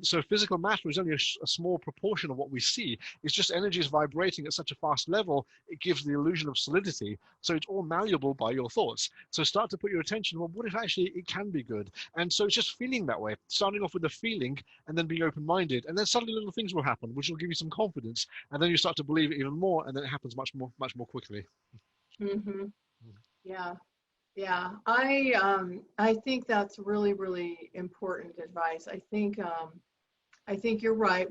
So physical matter is only a small proportion of what we see. It's just energy is vibrating at such a fast level, it gives the illusion of solidity. So it's all malleable by your thoughts. So start to put your attention, well, what if actually it can be good? And so it's just feeling that way, starting off with the feeling and then being open-minded. And then suddenly little things will happen, which will give you some confidence. And then you start to believe it even more, and then it happens much more quickly. Mm-hmm. Yeah. Yeah. I think that's really, really important advice. I think you're right.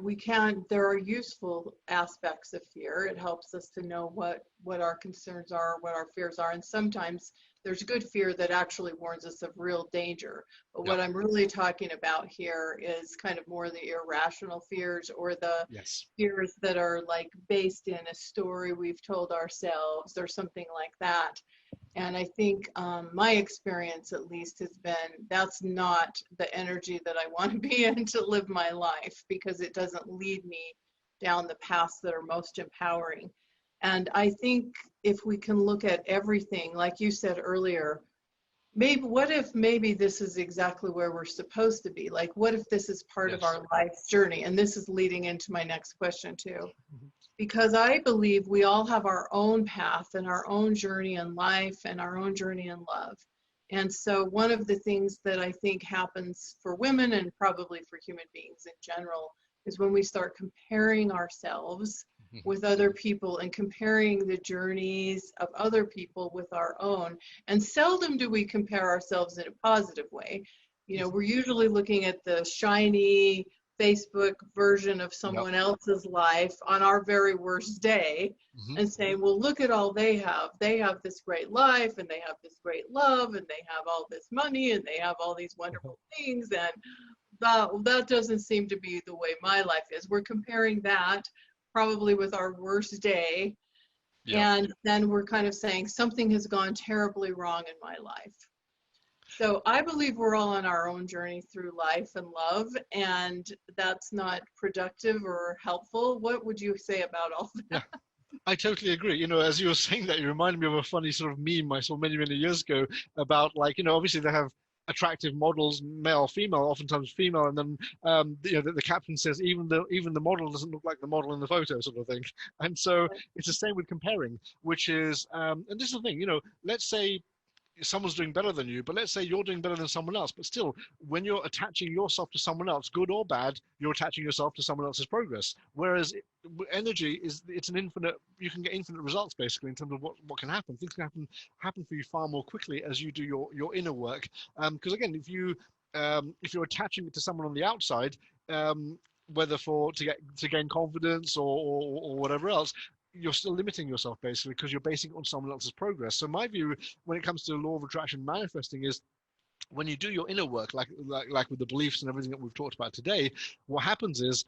There are useful aspects of fear. It helps us to know what our concerns are, what our fears are. And sometimes there's good fear that actually warns us of real danger. But what I'm really talking about here is kind of more the irrational fears, or the fears that are like based in a story we've told ourselves or something like that. And I think my experience, at least, has been that's not the energy that I want to be in to live my life, because it doesn't lead me down the paths that are most empowering. And I think if we can look at everything, like you said earlier, what if this is exactly where we're supposed to be? Like, what if this is part of our life's journey? And this is leading into my next question too. Because I believe we all have our own path and our own journey in life and our own journey in love. And so one of the things that I think happens for women, and probably for human beings in general, is when we start comparing ourselves with other people and comparing the journeys of other people with our own. And seldom do we compare ourselves in a positive way. You know, we're usually looking at the shiny Facebook version of Yep. someone else's life on our very worst day and saying, well, look at all they have. They have this great life and they have this great love and they have all this money and they have all these wonderful things. And that doesn't seem to be the way my life is. We're comparing that probably with our worst day. Yep. And then we're kind of saying something has gone terribly wrong in my life. So I believe we're all on our own journey through life and love, and that's not productive or helpful. What would you say about all that? Yeah. I totally agree. You know, as you were saying that, you reminded me of a funny sort of meme I saw many, many years ago about, like, you know, obviously they have attractive models, male, female, oftentimes female, and then you know, the caption says even the model doesn't look like the model in the photo, sort of thing. And so it's the same with comparing, which is, and this is the thing, you know, let's say someone's doing better than you, but let's say you're doing better than someone else, but still, when you're attaching yourself to someone else, good or bad, you're attaching yourself to someone else's progress. Whereas energy it's an infinite, you can get infinite results basically in terms of what can happen. Things can happen for you far more quickly as you do your inner work. Because again, if you're attaching it to someone on the outside, whether to gain confidence or whatever else, you're still limiting yourself basically because you're basing it on someone else's progress. So my view when it comes to law of attraction manifesting is, when you do your inner work, like with the beliefs and everything that we've talked about today, what happens is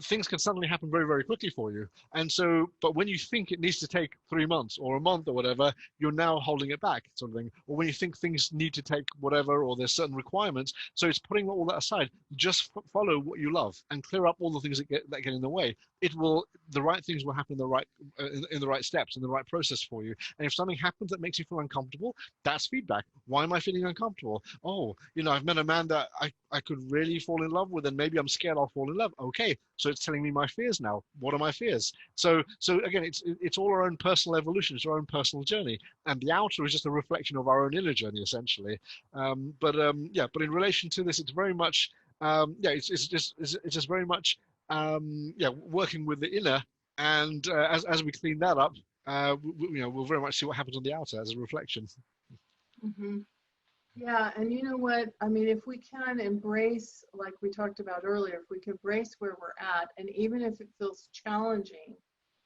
things can suddenly happen very, very quickly for you. And so, but when you think it needs to take 3 months or a month or whatever, you're now holding it back, sort of thing. Or when you think things need to take whatever, or there's certain requirements, so it's putting all that aside. Just follow what you love and clear up all the things that get in the way. The right things will happen in the right steps, in the right process for you. And if something happens that makes you feel uncomfortable, that's feedback. Why am I feeling uncomfortable? Oh, you know, I've met a man that I could really fall in love with, and maybe I'm scared I'll fall in love. Okay, so it's telling me my fears now. What are my fears? So again, it's all our own personal evolution. It's our own personal journey, and the outer is just a reflection of our own inner journey, essentially. But in relation to this, it's very much it's just very much working with the inner, and as we clean that up, we'll very much see what happens on the outer as a reflection. Mm-hmm. Yeah, and you know what? I mean, if we can embrace, like we talked about earlier, if we can embrace where we're at, and even if it feels challenging,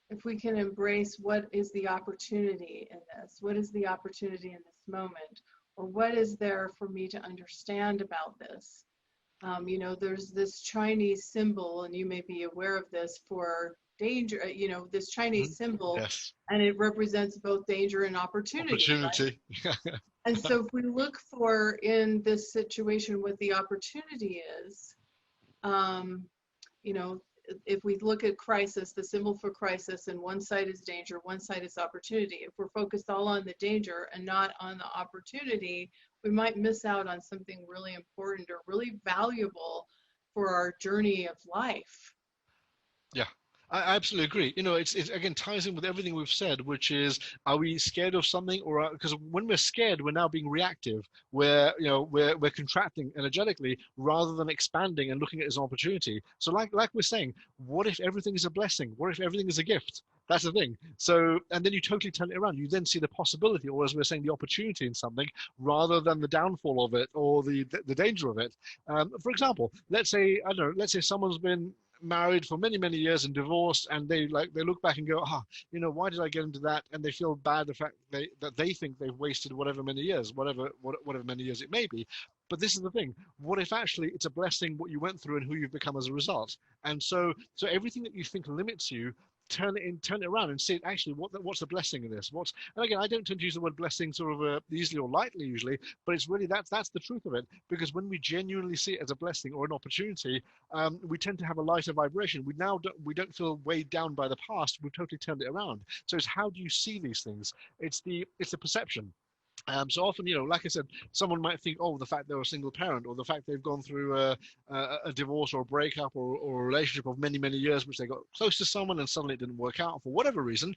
if we can embrace what is the opportunity in this, what is the opportunity in this moment, or what is there for me to understand about this? You know, there's this Chinese symbol, and you may be aware of this, for danger, you know, this Chinese symbol, yes, and it represents both danger and opportunity. Right? And so if we look for, in this situation, what the opportunity is, you know, if we look at crisis, the symbol for crisis, and one side is danger, one side is opportunity. If we're focused all on the danger and not on the opportunity, we might miss out on something really important or really valuable for our journey of life. Yeah, I absolutely agree. You know, it again ties in with everything we've said, which is, are we scared of something, or because when we're scared, we're now being reactive. We're contracting energetically rather than expanding and looking at it as an opportunity. So like we're saying, what if everything is a blessing? What if everything is a gift? That's the thing. So, and then you totally turn it around. You then see the possibility, or as we're saying, the opportunity in something, rather than the downfall of it or the danger of it. For example, let's say someone's been married for many, many years and divorced, and they look back and go, why did I get into that? And they feel bad the fact that they think they've wasted whatever many years, whatever many years it may be. But this is the thing: what if actually it's a blessing what you went through and who you've become as a result? And so everything that you think limits you, turn it around and see actually what's the blessing in this. And again, I don't tend to use the word blessing sort of easily or lightly usually, but it's really that's the truth of it. Because when we genuinely see it as a blessing or an opportunity, we tend to have a lighter vibration. We don't feel weighed down by the past. We've totally turned it around. So it's how do you see these things? It's the perception. So often, like I said, someone might think, the fact they're a single parent, or the fact they've gone through a divorce or a breakup or a relationship of many, many years, which they got close to someone and suddenly it didn't work out for whatever reason,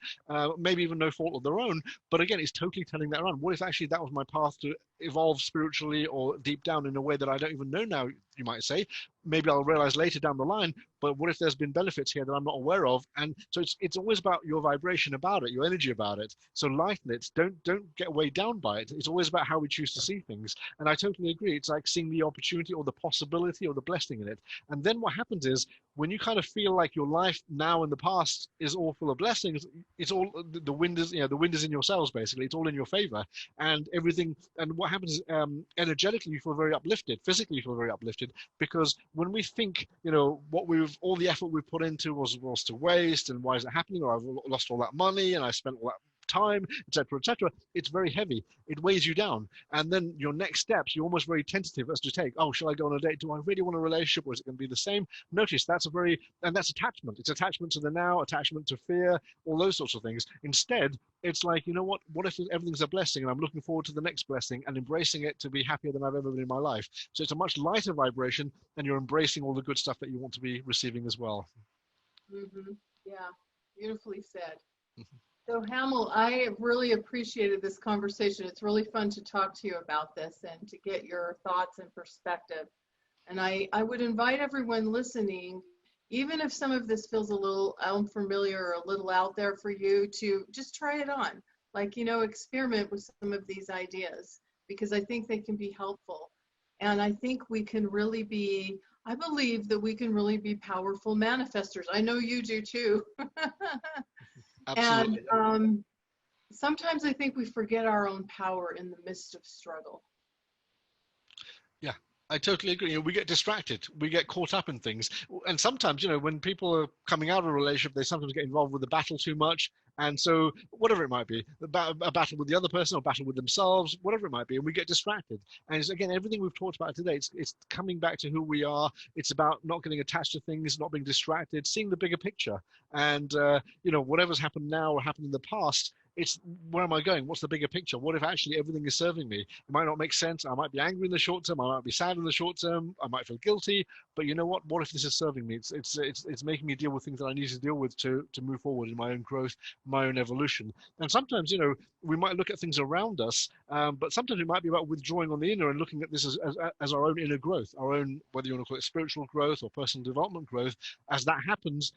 maybe even no fault of their own. But again, it's totally turning that around. What if actually that was my path to evolve spiritually or deep down in a way that I don't even know now, you might say. Maybe I'll realize later down the line, but what if there's been benefits here that I'm not aware of? And so it's always about your vibration about it, your energy about it. So lighten it. Don't get weighed down by it. It's always about how we choose to see things. And I totally agree. It's like seeing the opportunity or the possibility or the blessing in it. And then what happens is when you kind of feel like your life now and the past is all full of blessings, it's all the wind is, the wind is in your sails, basically. It's all in your favor, and everything. And what happens is energetically you feel very uplifted, physically you feel very uplifted, because when we think, all the effort we put into was to waste, and why is it happening, or I've lost all that money and I spent all that time, etc., it's very heavy. It weighs you down. And then your next steps, you're almost very tentative as to take, oh, shall I go on a date? Do I really want a relationship, or is it going to be the same? Notice that's that's attachment. It's attachment to the now, attachment to fear, all those sorts of things. Instead, it's like, what if everything's a blessing and I'm looking forward to the next blessing and embracing it to be happier than I've ever been in my life. So it's a much lighter vibration, and you're embracing all the good stuff that you want to be receiving as well. Mm-hmm. Yeah, beautifully said. So Hemal, I really appreciated this conversation. It's really fun to talk to you about this and to get your thoughts and perspective. And I would invite everyone listening, even if some of this feels a little unfamiliar or a little out there for you, to just try it on. Like, experiment with some of these ideas, because I think they can be helpful. And I think we can really be, I believe that we can really be powerful manifestors. I know you do too. Absolutely. And sometimes I think we forget our own power in the midst of struggle. Yeah, I totally agree. We get distracted. We get caught up in things. And sometimes, when people are coming out of a relationship, they sometimes get involved with the battle too much. And so whatever it might be, a battle with the other person or battle with themselves, whatever it might be, and we get distracted. And it's, again, everything we've talked about today, it's coming back to who we are. It's about not getting attached to things, not being distracted, seeing the bigger picture. And, whatever's happened now or happened in the past, it's where am I going? What's the bigger picture? What if actually everything is serving me? It might not make sense. I might be angry in the short term. I might be sad in the short term. I might feel guilty. But you know what? What if this is serving me? It's making me deal with things that I need to deal with to move forward in my own growth, my own evolution. And sometimes, we might look at things around us, but sometimes it might be about withdrawing on the inner and looking at this as our own inner growth, our own, whether you want to call it spiritual growth or personal development growth. As that happens,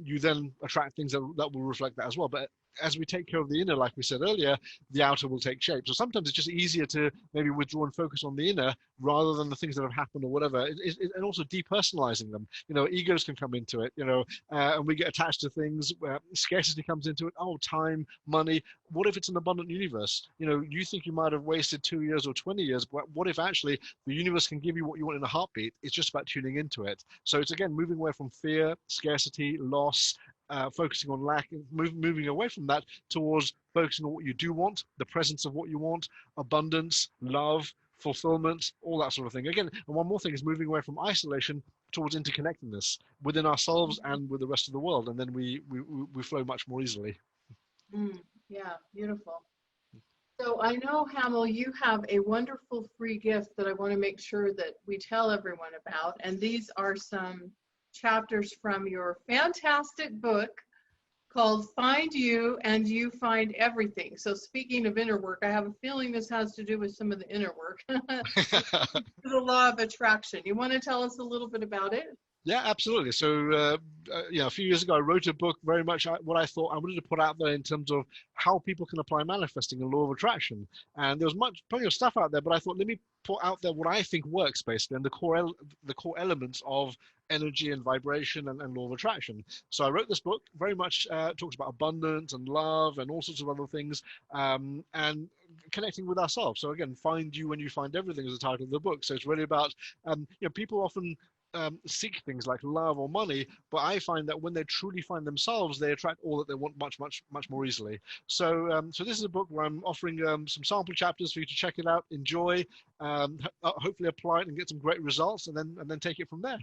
you then attract things that will reflect that as well. But as we take care of the inner, like we said earlier, the outer will take shape. So sometimes it's just easier to maybe withdraw and focus on the inner rather than the things that have happened or whatever. And also depersonalizing them. Egos can come into it, and we get attached to things where scarcity comes into it. Oh, time, money. What if it's an abundant universe? You think you might have wasted 2 years or 20 years, but what if actually the universe can give you what you want in a heartbeat? It's just about tuning into it. So it's, again, moving away from fear, scarcity, loss, focusing on lack, moving away from that towards focusing on what you do want, the presence of what you want, abundance, love, fulfillment, all that sort of thing. Again, and one more thing is moving away from isolation towards interconnectedness within ourselves and with the rest of the world, and then we flow much more easily. Yeah, beautiful. So I know, Hemal, you have a wonderful free gift that I want to make sure that we tell everyone about, and these are some chapters from your fantastic book called Find You and You Find Everything. So speaking of inner work, I have a feeling this has to do with some of the inner work. The law of attraction. You want to tell us a little bit about it? Yeah, absolutely. So, a few years ago, I wrote a book very much what I thought I wanted to put out there in terms of how people can apply manifesting and law of attraction. And there was plenty of stuff out there, but I thought, let me put out there what I think works, basically, and the core elements of energy and vibration and law of attraction. So I wrote this book, very much talks about abundance and love and all sorts of other things, and connecting with ourselves. So again, Find You when You Find Everything is the title of the book. So it's really about, people often seek things like love or money, but I find that when they truly find themselves, they attract all that they want much more easily. So so this is a book where I'm offering some sample chapters for you to check it out, enjoy, hopefully apply it and get some great results, and then take it from there.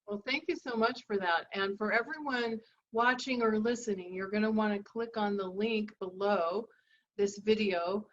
Well, thank you so much for that. And for everyone watching or listening, you're going to want to click on the link below this video.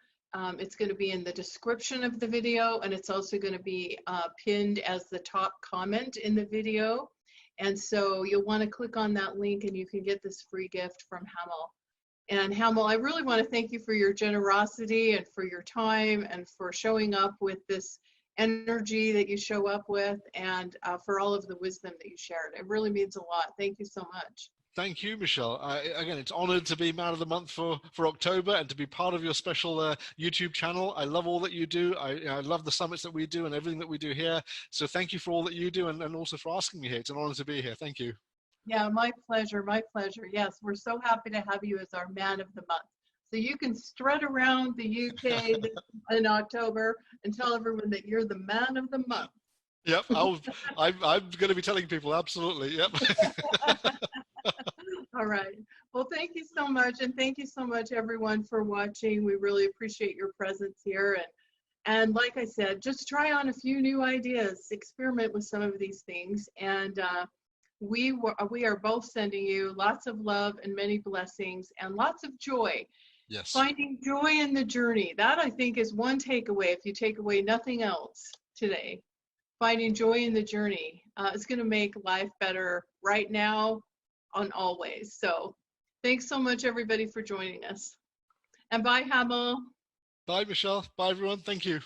It's going to be in the description of the video, and it's also going to be pinned as the top comment in the video. And so you'll want to click on that link and you can get this free gift from Hemal. And Hemal, I really want to thank you for your generosity and for your time and for showing up with this energy that you show up with, and for all of the wisdom that you shared. It really means a lot. Thank you so much. Thank you, Michelle. Again, it's honored to be Man of the Month for October and to be part of your special YouTube channel. I love all that you do. I love the summits that we do and everything that we do here. So thank you for all that you do, and also for asking me here. It's an honor to be here. Thank you. Yeah, my pleasure, my pleasure. Yes, we're so happy to have you as our Man of the Month. So you can strut around the UK in October and tell everyone that you're the Man of the Month. Yep, I'm going to be telling people, absolutely, yep. All right. Well, thank you so much. And thank you so much, everyone, for watching. We really appreciate your presence here. And like I said, just try on a few new ideas, experiment with some of these things. And we are both sending you lots of love and many blessings and lots of joy. Yes. Finding joy in the journey. That, I think, is one takeaway. If you take away nothing else today, finding joy in the journey is going to make life better right now and always. So thanks so much, everybody, for joining us. And bye, Hemal. Bye, Michelle. Bye, everyone. Thank you.